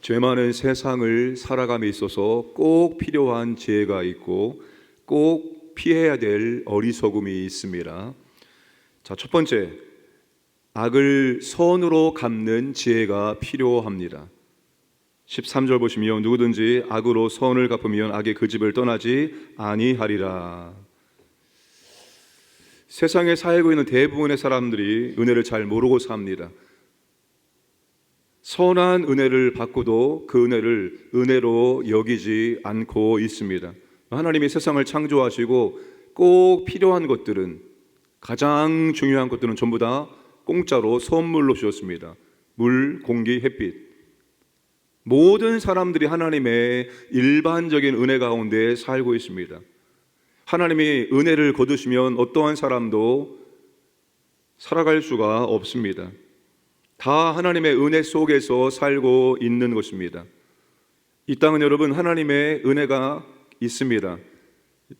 죄 많은 세상을 살아감에 있어서 꼭 필요한 지혜가 있고 꼭 피해야 될 어리석음이 있습니다. 자, 첫 번째, 악을 선으로 갚는 지혜가 필요합니다. 13절 보시면 누구든지 악으로 선을 갚으면 악의 그 집을 떠나지 아니하리라. 세상에 살고 있는 대부분의 사람들이 은혜를 잘 모르고 삽니다. 선한 은혜를 받고도 그 은혜를 은혜로 여기지 않고 있습니다. 하나님이 세상을 창조하시고 꼭 필요한 것들은, 가장 중요한 것들은 전부 다 공짜로 선물로 주셨습니다. 물, 공기, 햇빛. 모든 사람들이 하나님의 일반적인 은혜 가운데 살고 있습니다. 하나님이 은혜를 거두시면 어떠한 사람도 살아갈 수가 없습니다. 다 하나님의 은혜 속에서 살고 있는 것입니다. 이 땅은 여러분 하나님의 은혜가 있습니다.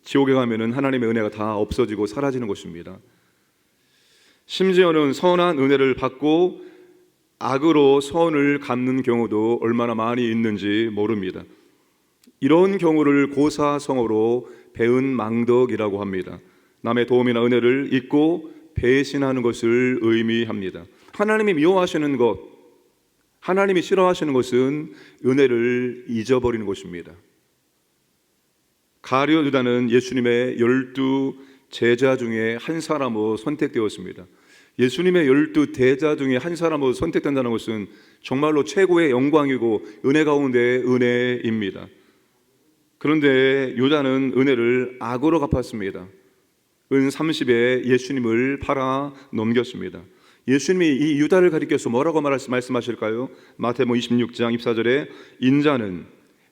지옥에 가면은 하나님의 은혜가 다 없어지고 사라지는 것입니다. 심지어는 선한 은혜를 받고 악으로 선을 갚는 경우도 얼마나 많이 있는지 모릅니다. 이런 경우를 고사성어로 배은망덕이라고 합니다. 남의 도움이나 은혜를 잊고 배신하는 것을 의미합니다. 하나님이 미워하시는 것, 하나님이 싫어하시는 것은 은혜를 잊어버리는 것입니다. 가룟 유다는 예수님의 12 제자 중에 한 사람으로 선택되었습니다. 예수님의 12 제자 중에 한 사람으로 선택된다는 것은 정말로 최고의 영광이고 은혜 가운데 은혜입니다. 그런데 유다는 은혜를 악으로 갚았습니다. 은 30에 예수님을 팔아 넘겼습니다. 예수님이 이 유다를 가리켜서 뭐라고 말씀하실까요? 마태복음 26장 24절에 인자는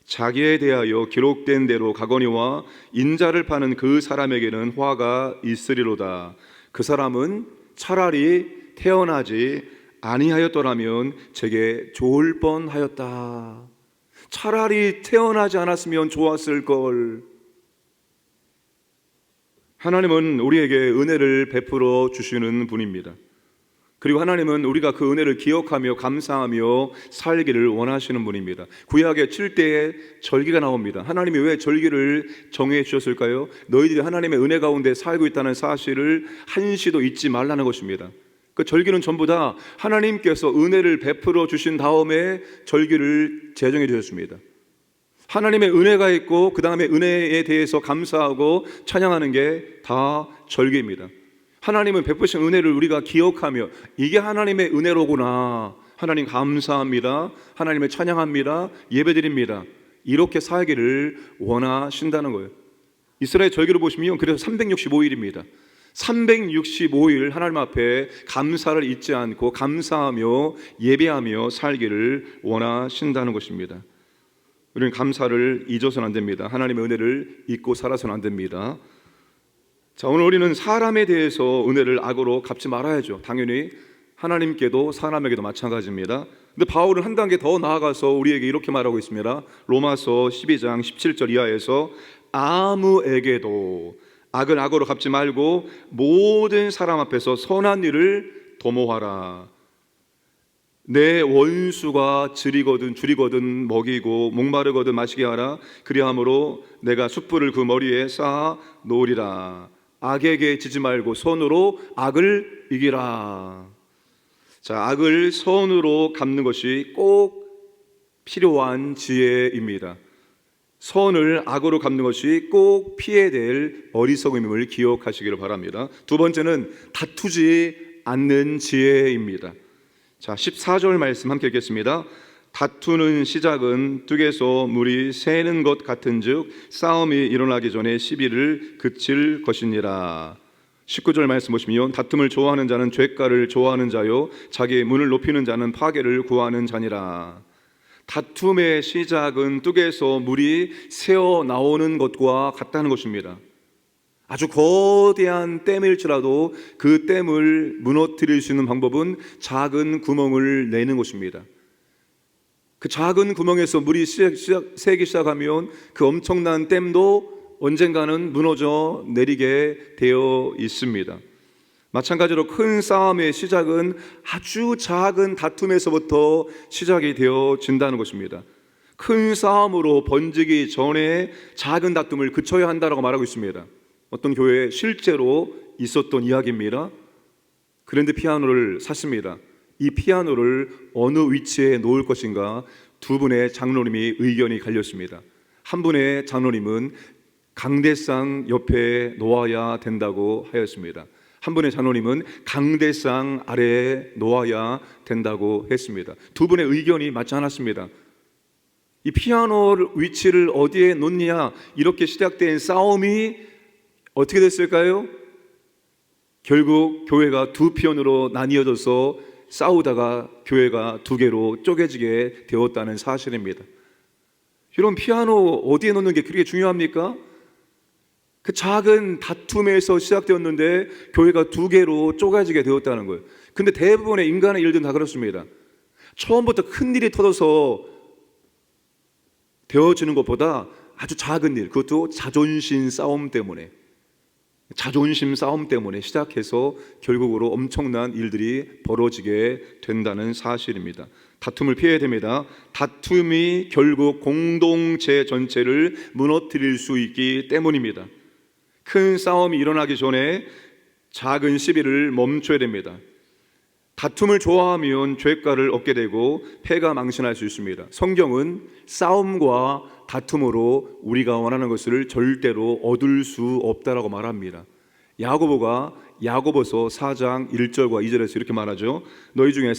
자기에 대하여 기록된 대로 가거니와 인자를 파는 그 사람에게는 화가 있으리로다. 그 사람은 차라리 태어나지 아니하였더라면 제게 좋을 뻔하였다. 차라리 태어나지 않았으면 좋았을 걸. 하나님은 우리에게 은혜를 베풀어 주시는 분입니다. 그리고 하나님은 우리가 그 은혜를 기억하며 감사하며 살기를 원하시는 분입니다. 구약의 7대의 절기가 나옵니다. 하나님이 왜 절기를 정해 주셨을까요? 너희들이 하나님의 은혜 가운데 살고 있다는 사실을 한시도 잊지 말라는 것입니다. 그 절기는 전부 다 하나님께서 은혜를 베풀어 주신 다음에 절기를 제정해 주셨습니다. 하나님의 은혜가 있고 그 다음에 은혜에 대해서 감사하고 찬양하는 게 다 절기입니다. 하나님은 베푸신 은혜를 우리가 기억하며 이게 하나님의 은혜로구나, 하나님 감사합니다, 하나님을 찬양합니다, 예배드립니다, 이렇게 살기를 원하신다는 거예요. 이스라엘 절기를 보시면 그래서 365일입니다 365일 하나님 앞에 감사를 잊지 않고 감사하며 예배하며 살기를 원하신다는 것입니다. 우리는 감사를 잊어서는 안 됩니다. 하나님의 은혜를 잊고 살아서는 안 됩니다. 자, 오늘 우리는 사람에 대해서 은혜를 악으로 갚지 말아야죠. 당연히 하나님께도 사람에게도 마찬가지입니다. 근데 바울은 한 단계 더 나아가서 우리에게 이렇게 말하고 있습니다. 로마서 12장 17절 이하에서 아무에게도 악을 악으로 갚지 말고 모든 사람 앞에서 선한 일을 도모하라. 내 원수가 줄이거든 먹이고 목마르거든 마시게 하라. 그리함으로 내가 숯불을 그 머리에 쌓아 놓으리라. 악에게 지지 말고 선으로 악을 이기라. 자, 악을 선으로 갚는 것이 꼭 필요한 지혜입니다. 선을 악으로 갚는 것이 꼭 피해야 될 어리석음임을 기억하시기를 바랍니다. 두 번째는 다투지 않는 지혜입니다. 자, 14절 말씀 함께 읽겠습니다. 다투는 시작은 뚝에서 물이 새는 것 같은즉 싸움이 일어나기 전에 시비를 그칠 것이니라. 19절 말씀 보시면 다툼을 좋아하는 자는 죄가를 좋아하는 자요 자기의 문을 높이는 자는 파괴를 구하는 자니라. 다툼의 시작은 뚝에서 물이 새어 나오는 것과 같다는 것입니다. 아주 거대한 댐일지라도 그 댐을 무너뜨릴 수 있는 방법은 작은 구멍을 내는 것입니다. 그 작은 구멍에서 물이 새기 시작하면 그 엄청난 댐도 언젠가는 무너져 내리게 되어 있습니다. 마찬가지로 큰 싸움의 시작은 아주 작은 다툼에서부터 시작이 되어진다는 것입니다. 큰 싸움으로 번지기 전에 작은 다툼을 그쳐야 한다고 말하고 있습니다. 어떤 교회에 실제로 있었던 이야기입니다. 그랜드 피아노를 샀습니다. 이 피아노를 어느 위치에 놓을 것인가 두 분의 장로님이 의견이 갈렸습니다. 한 분의 장로님은 강대상 옆에 놓아야 된다고 하였습니다. 한 분의 장로님은 강대상 아래에 놓아야 된다고 했습니다. 두 분의 의견이 맞지 않았습니다. 이 피아노 위치를 어디에 놓느냐, 이렇게 시작된 싸움이 어떻게 됐을까요? 결국 교회가 두 편으로 나뉘어져서 싸우다가 교회가 두 개로 쪼개지게 되었다는 사실입니다. 여러분, 피아노 어디에 놓는 게 그렇게 중요합니까? 그 작은 다툼에서 시작되었는데 교회가 두 개로 쪼개지게 되었다는 거예요. 근데 대부분의 인간의 일들은 다 그렇습니다. 처음부터 큰 일이 터져서 되어지는 것보다 아주 작은 일, 그것도 자존심 싸움 때문에 시작해서 결국으로 엄청난 일들이 벌어지게 된다는 사실입니다. 다툼을 피해야 됩니다. 다툼이 결국 공동체 전체를 무너뜨릴 수 있기 때문입니다. 큰 싸움이 일어나기 전에 작은 시비를 멈춰야 됩니다. 다툼을 좋아하면 죄가를 얻게 되고 패가 망신할 수 있습니다. 성경은 싸움과 다툼으로 우리가 원하는 것을 절대로 얻을 수 없다라고 말합니다. 야고보서 4장 1절과 2절에서 이렇게 말하죠. 너희 중에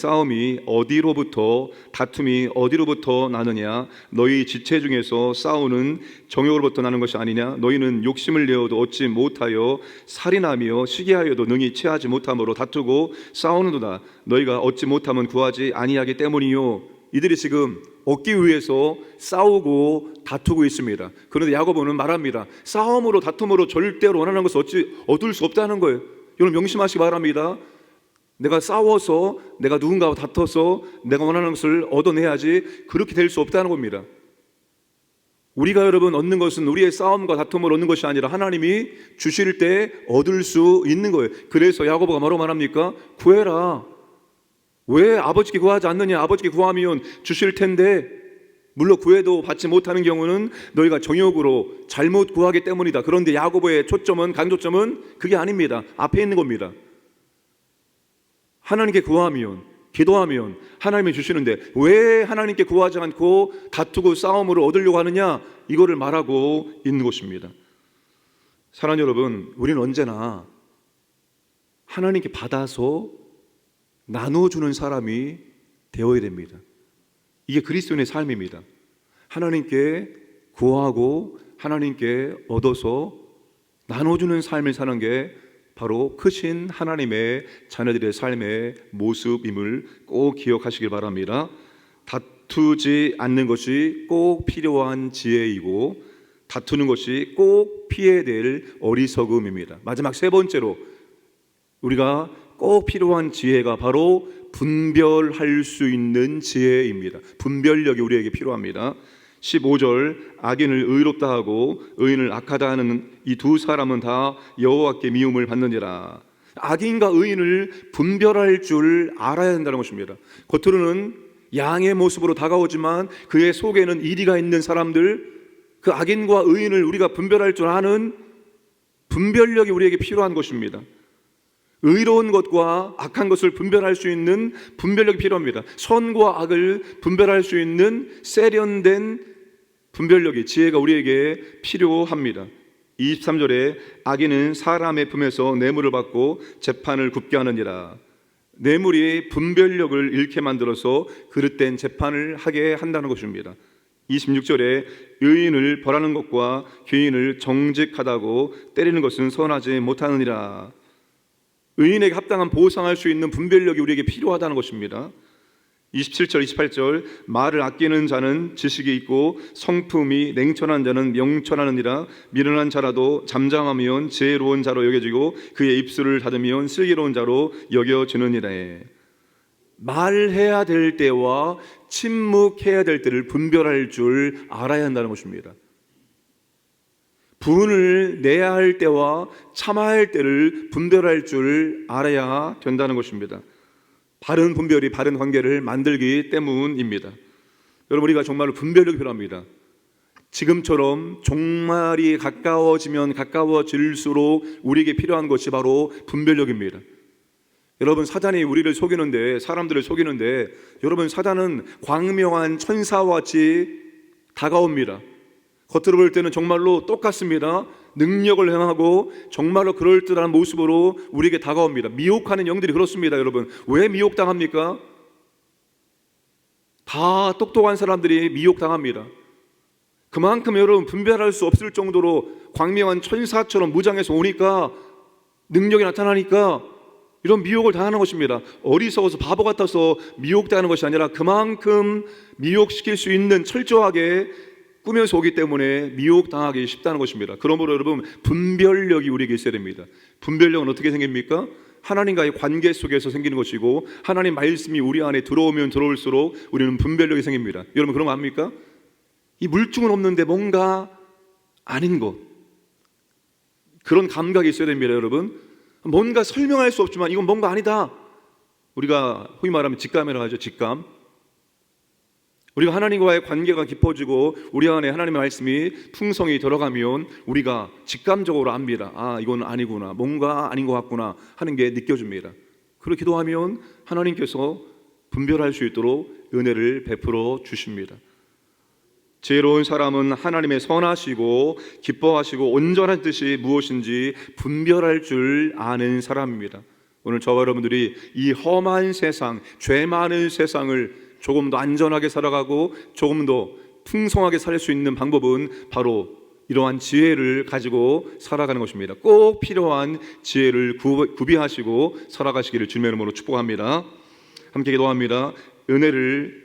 다툼이 어디로부터 나느냐? 너희 지체 중에서 싸우는 정욕으로부터 나는 것이 아니냐? 너희는 욕심을 내어도 얻지 못하여 살인하며 시기하여도 능히 취하지 못함으로 다투고 싸우는도다. 너희가 얻지 못하면 구하지 아니하기 때문이요. 이들이 지금 얻기 위해서 싸우고 다투고 있습니다. 그런데 야고보는 말합니다. 싸움으로 다툼으로 절대로 원하는 것을 얻을 수 없다는 거예요. 여러분, 명심하시기 바랍니다. 내가 싸워서, 내가 누군가와 다퉈서 내가 원하는 것을 얻어내야지, 그렇게 될 수 없다는 겁니다. 우리가 여러분 얻는 것은 우리의 싸움과 다툼을 얻는 것이 아니라 하나님이 주실 때 얻을 수 있는 거예요. 그래서 야고보가 뭐라고 말합니까? 구해라. 왜 아버지께 구하지 않느냐? 아버지께 구하면 주실 텐데, 물론 구해도 받지 못하는 경우는 너희가 정욕으로 잘못 구하기 때문이다. 그런데 야고보의 강조점은 그게 아닙니다. 앞에 있는 겁니다. 하나님께 구하면, 기도하면 하나님이 주시는데 왜 하나님께 구하지 않고 다투고 싸움으로 얻으려고 하느냐? 이거를 말하고 있는 것입니다. 사랑하는 여러분, 우리는 언제나 하나님께 받아서 나눠주는 사람이 되어야 됩니다. 이게 그리스도인의 삶입니다. 하나님께 구하고 하나님께 얻어서 나눠주는 삶을 사는 게 바로 크신 하나님의 자녀들의 삶의 모습임을 꼭 기억하시길 바랍니다. 다투지 않는 것이 꼭 필요한 지혜이고 다투는 것이 꼭 피해야 될 어리석음입니다. 마지막 세 번째로 우리가 꼭 필요한 지혜가 바로 분별할 수 있는 지혜입니다. 분별력이 우리에게 필요합니다. 15절, 악인을 의롭다 하고 의인을 악하다 하는 이 두 사람은 다 여호와께 미움을 받느니라. 악인과 의인을 분별할 줄 알아야 한다는 것입니다. 겉으로는 양의 모습으로 다가오지만 그의 속에는 이리가 있는 사람들, 그 악인과 의인을 우리가 분별할 줄 아는 분별력이 우리에게 필요한 것입니다. 의로운 것과 악한 것을 분별할 수 있는 분별력이 필요합니다. 선과 악을 분별할 수 있는 세련된 분별력이, 지혜가 우리에게 필요합니다. 23절에 악인은 사람의 품에서 뇌물을 받고 재판을 굽게 하느니라. 뇌물이 분별력을 잃게 만들어서 그릇된 재판을 하게 한다는 것입니다. 26절에 의인을 벌하는 것과 죄인을 정직하다고 때리는 것은 선하지 못하느니라. 의인에게 합당한 보상할 수 있는 분별력이 우리에게 필요하다는 것입니다. 27절, 28절, 말을 아끼는 자는 지식이 있고 성품이 냉철한 자는 명철하느니라. 미련한 자라도 잠잠하면 지혜로운 자로 여겨지고 그의 입술을 닫으면 슬기로운 자로 여겨지느니라. 말해야 될 때와 침묵해야 될 때를 분별할 줄 알아야 한다는 것입니다. 분을 내야 할 때와 참아야 할 때를 분별할 줄 알아야 된다는 것입니다. 바른 분별이 바른 관계를 만들기 때문입니다. 여러분, 우리가 정말로 분별력이 필요합니다. 지금처럼 종말이 가까워지면 가까워질수록 우리에게 필요한 것이 바로 분별력입니다. 여러분, 사단이 우리를 속이는데, 사람들을 속이는데, 여러분, 사단은 광명한 천사와 같이 다가옵니다. 겉으로 볼 때는 정말로 똑같습니다. 능력을 행하고 정말로 그럴듯한 모습으로 우리에게 다가옵니다. 미혹하는 영들이 그렇습니다. 여러분, 왜 미혹당합니까? 다 똑똑한 사람들이 미혹당합니다. 그만큼 여러분, 분별할 수 없을 정도로 광명한 천사처럼 무장해서 오니까, 능력이 나타나니까 이런 미혹을 당하는 것입니다. 어리석어서 바보 같아서 미혹당하는 것이 아니라 그만큼 미혹시킬 수 있는, 철저하게 꾸며서 오기 때문에 미혹당하기 쉽다는 것입니다. 그러므로 여러분, 분별력이 우리에게 있어야 됩니다. 분별력은 어떻게 생깁니까? 하나님과의 관계 속에서 생기는 것이고, 하나님 말씀이 우리 안에 들어오면 들어올수록 우리는 분별력이 생깁니다. 여러분, 그런 거 압니까? 이 물증은 없는데 뭔가 아닌 것, 그런 감각이 있어야 됩니다. 여러분, 뭔가 설명할 수 없지만 이건 뭔가 아니다. 우리가 흔히 말하면 직감이라고 하죠. 직감. 우리가 하나님과의 관계가 깊어지고 우리 안에 하나님의 말씀이 풍성히 들어가면 우리가 직감적으로 압니다. 아, 이건 아니구나, 뭔가 아닌 것 같구나 하는 게 느껴집니다. 그렇게 기도하면 하나님께서 분별할 수 있도록 은혜를 베풀어 주십니다. 지혜로운 사람은 하나님의 선하시고 기뻐하시고 온전한 뜻이 무엇인지 분별할 줄 아는 사람입니다. 오늘 저와 여러분들이 이 험한 세상, 죄 많은 세상을 조금 더 안전하게 살아가고 조금 더 풍성하게 살 수 있는 방법은 바로 이러한 지혜를 가지고 살아가는 것입니다. 꼭 필요한 지혜를 구비하시고 살아가시기를 주님의 이름으로 축복합니다. 함께 기도합니다. 은혜를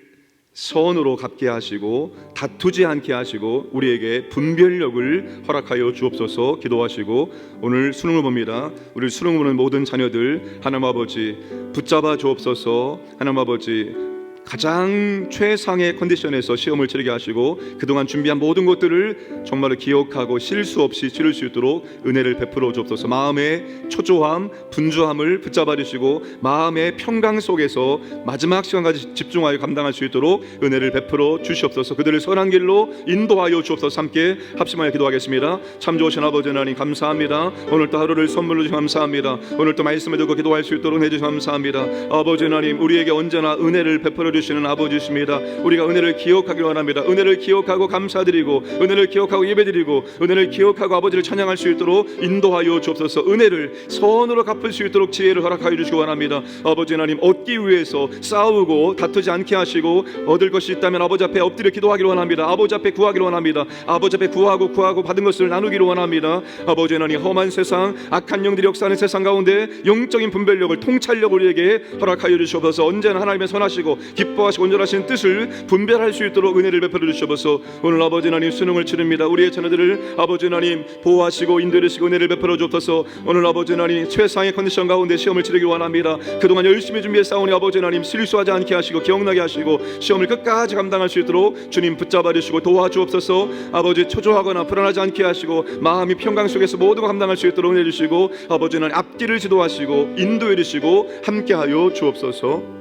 선으로 갚게 하시고 다투지 않게 하시고 우리에게 분별력을 허락하여 주옵소서. 기도하시고 오늘 수능을 봅니다. 우리 수능 보는 모든 자녀들 하나님 아버지 붙잡아 주옵소서. 하나님 아버지 가장 최상의 컨디션에서 시험을 치르게 하시고 그동안 준비한 모든 것들을 정말로 기억하고 실수 없이 치를 수 있도록 은혜를 베풀어 주옵소서. 마음의 초조함, 분주함을 붙잡아 주시고 마음의 평강 속에서 마지막 시간까지 집중하여 감당할 수 있도록 은혜를 베풀어 주시옵소서. 그들을 선한 길로 인도하여 주옵소서. 함께 합심하여 기도하겠습니다. 참 좋으신 아버지 하나님 감사합니다. 오늘 또 하루를 선물로 주셔서 감사합니다. 오늘 또 말씀을 듣고 기도할 수 있도록 해주셔서 감사합니다. 아버지 하나님, 우리에게 언제나 은혜를 베풀어 주시는 아버지십니다. 우리가 은혜를 기억하기를 원합니다. 은혜를 기억하고 감사드리고 은혜를 기억하고 예배드리고 은혜를 기억하고 아버지를 찬양할 수 있도록 인도하여 주옵소서. 은혜를 선으로 갚을 수 있도록 지혜를 허락하여 주시기 원합니다. 아버지 하나님, 얻기 위해서 싸우고 다투지 않게 하시고 얻을 것이 있다면 아버지 앞에 엎드려 기도하기를 원합니다. 아버지 앞에 구하기를 원합니다. 아버지 앞에 구하고 받은 것을 나누기를 원합니다. 아버지 하나님, 험한 세상, 악한 영들이 역사하는 세상 가운데 영적인 분별력을, 통찰력을 우리에게 허락하여 주시옵소서. 언제나 하나님의 선하시고 기뻐하시고 온전하신 뜻을 분별할 수 있도록 은혜를 베풀어 주시옵소서. 오늘 아버지 하나님 수능을 치릅니다. 우리의 자녀들을 아버지 하나님 보호하시고 인도해주시고 은혜를 베풀어 주옵소서. 오늘 아버지 하나님 최상의 컨디션 가운데 시험을 치르기 원합니다. 그동안 열심히 준비해 싸우니 아버지 하나님 실수하지 않게 하시고 기억나게 하시고 시험을 끝까지 감당할 수 있도록 주님 붙잡아 주시고 도와주옵소서. 아버지 초조하거나 불안하지 않게 하시고 마음이 평강 속에서 모든 걸 감당할 수 있도록 은혜 주시고 아버지 하나님 앞길을 지도하시고 인도해 주시고 함께하여 주옵소서.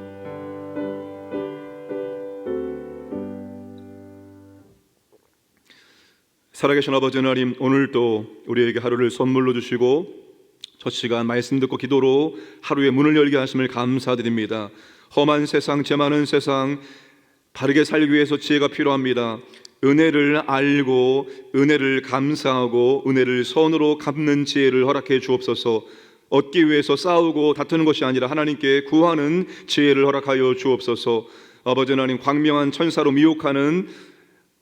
살아계신 아버지 하나님, 오늘도 우리에게 하루를 선물로 주시고 첫 시간 말씀 듣고 기도로 하루의 문을 열게 하심을 감사드립니다. 험한 세상, 죄 많은 세상, 바르게 살기 위해서 지혜가 필요합니다. 은혜를 알고 은혜를 감사하고 은혜를 선으로 갚는 지혜를 허락해 주옵소서. 얻기 위해서 싸우고 다투는 것이 아니라 하나님께 구하는 지혜를 허락하여 주옵소서. 아버지 하나님, 광명한 천사로 미혹하는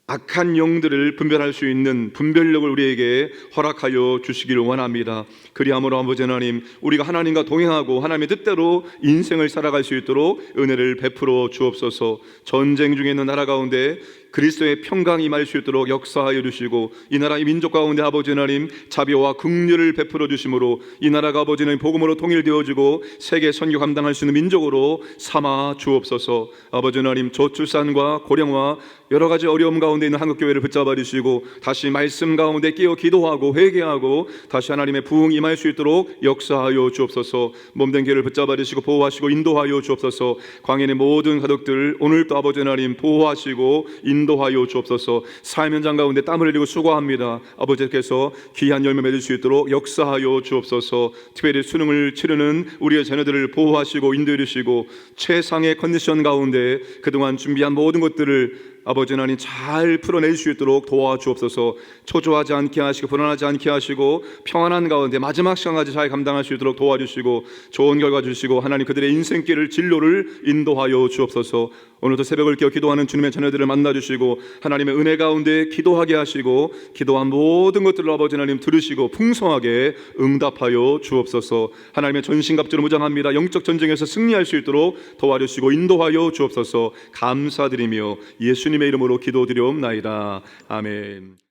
악한 영들을 분별할 수 있는 분별력을 우리에게 허락하여 주시기를 원합니다. 그리함으로 아버지 하나님, 우리가 하나님과 동행하고 하나님의 뜻대로 인생을 살아갈 수 있도록 은혜를 베풀어 주옵소서. 전쟁 중에 있는 나라 가운데 그리스도의 평강이 임할 수 있도록 역사하여 주시고, 이 나라의 민족 가운데 아버지 하나님 자비와 긍휼을 베풀어 주심으로 이 나라가 아버지 하나님 복음으로 통일되어지고 세계 선교 감당할 수 있는 민족으로 삼아 주옵소서. 아버지 하나님 저출산과 고령화 여러 가지 어려움 가운데 있는 한국교회를 붙잡아 주시고, 다시 말씀 가운데 끼어 기도하고 회개하고 다시 하나님의 부흥이 임할 수 있도록 역사하여 주옵소서. 몸된 교회를 붙잡아 주시고 보호하시고 인도하여 주옵소서. 광인의 모든 가족들 오늘도 아버지 하나님 보호하시고 인도하여 주옵소서. 삶 현장 가운데 땀을 흘리고 수고합니다. 아버지께서 귀한 열매 맺을 수 있도록 역사하여 주옵소서. 특별히 수능을 치르는 우리의 자녀들을 보호하시고 인도해 주시고, 최상의 컨디션 가운데 그동안 준비한 모든 것들을 아버지 하나님 잘 풀어낼 수 있도록 도와주옵소서. 초조하지 않게 하시고 불안하지 않게 하시고 평안한 가운데 마지막 시간까지 잘 감당할 수 있도록 도와주시고 좋은 결과 주시고, 하나님 그들의 인생길을 진로를 인도하여 주옵소서. 오늘도 새벽을 깨어 기도하는 주님의 자녀들을 만나주시고 하나님의 은혜 가운데 기도하게 하시고, 기도한 모든 것들을 아버지 하나님 들으시고 풍성하게 응답하여 주옵소서. 하나님의 전신갑주로 무장합니다. 영적 전쟁에서 승리할 수 있도록 도와주시고 인도하여 주옵소서. 감사드리며 예수님의 이름으로 기도드리옵나이다. 아멘.